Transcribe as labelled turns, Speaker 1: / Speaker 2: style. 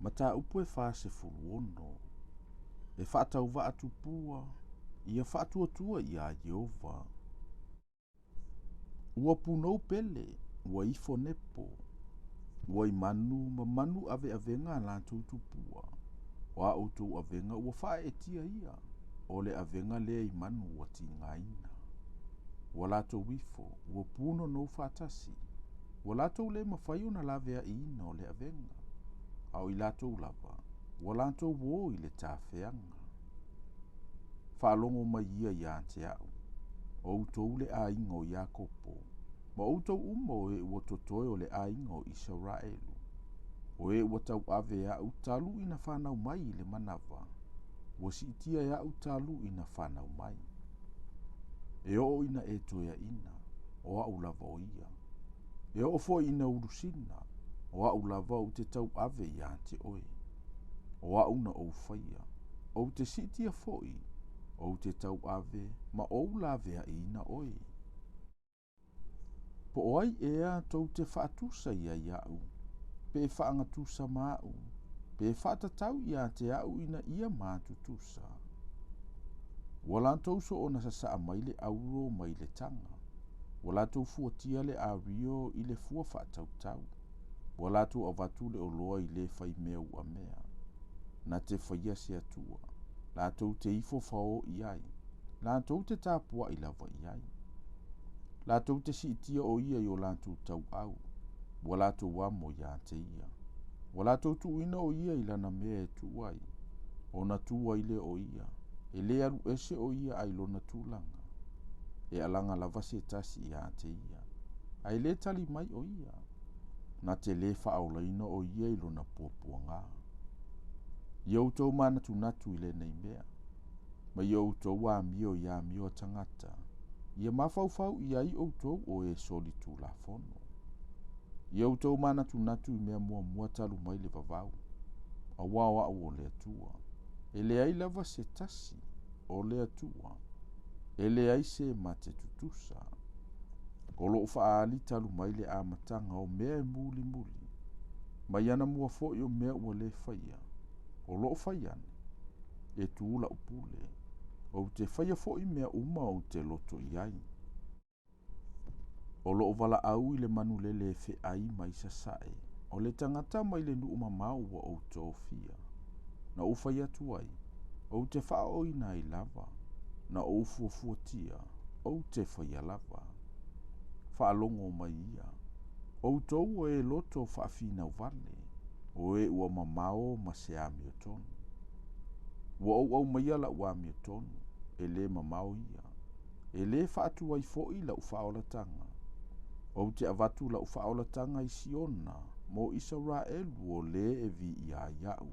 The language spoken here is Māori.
Speaker 1: ma taupu e fasefuluono e faatauva'atupua ia faatuatua iā Iova. Ua punou pele, ua ifo nepo, ua i manu ma manu aveavenga a latou tupua. O a outou avenga ua faaetia ia, o le avenga lea i manu ua tingāina. Ua latou ifo, ua puno nou faatasi, ua latou le mawhai ona laveaina o le avenga. Au i latou lava, ua latou wō i le tāwheanga. Whaalongo mai ia ia te au, o outou le ainga o Iakopo, ma outou umo e ua totoe o le ainga o Israelu. O e ua tau ave au talu ina whanau mai le manawa, ua siitia au talu ina whanau mai. E o ina e toia ina, o au lava o ia. E o fo ina urusina, o au lava o te tau ave ia te oe. O au na ou whaia, o te siitia foi, o te tau ave, ma ou lavea ina oe. Po oai ea tau te whaatusa ia iau, pe whaangatusa mau, pe whaatatau ia te au ina ia mātutusa. Walantou so o nasa saa mai le auro mai le tanga. Walatou fuatia le ario i le fua whaatautau. Walatou avatu le oloa i le whai mea ua mea. Na te whaia se atua. Latou te ifo whao iai. Latou te tāpua i lava iai. Latou te siitia o ia i o latou tau au. Walatou wamo ia te ia. Walatou tuuina o ia i lana mea e tuai. O na tua i le o ia. E le alu ese o ia ai lona tūlanga. E alanga lava se tasi ia te ia. Ai le tali mai o ia. Na te le whaolaina o ia i lona puapua ngā. Iautou mana tunatu i le nei mea. Ma iautou wa mio ia mio tangata. Ia mawhauwhau ia i outou o e soli tū la fono. Iautou mana tunatu i mea mua talu mai le vavau. A wawa o le atua. E le ai lava se tasi o le atua. E le ai se mate tutusa. O lo faali talu mai le amatanga o mea e muli muli. Ma iana mua foi o mea ua le whaia. O lo whaiane. E tuula upule. O te whaia foi mea uma o te loto iai. O lo vala au i le manulele fe ai mai sasae. O le tangata mai le nuuma maua o tōfia. Na uwhai atu ai. O te whao ina i lava. Na o fuafuatia. O te whaia lava. Whaalongo mai ia. O tau e loto whaafina vale. O e ua mamao ma se amio tonu. Ua au mai ala ua amio tonu. E le mamao ia. E le whaatu ai foi la uwhaolatanga. O te avatu la uwhaolatanga i Siona. Mo Israelu o le e vi ia iau.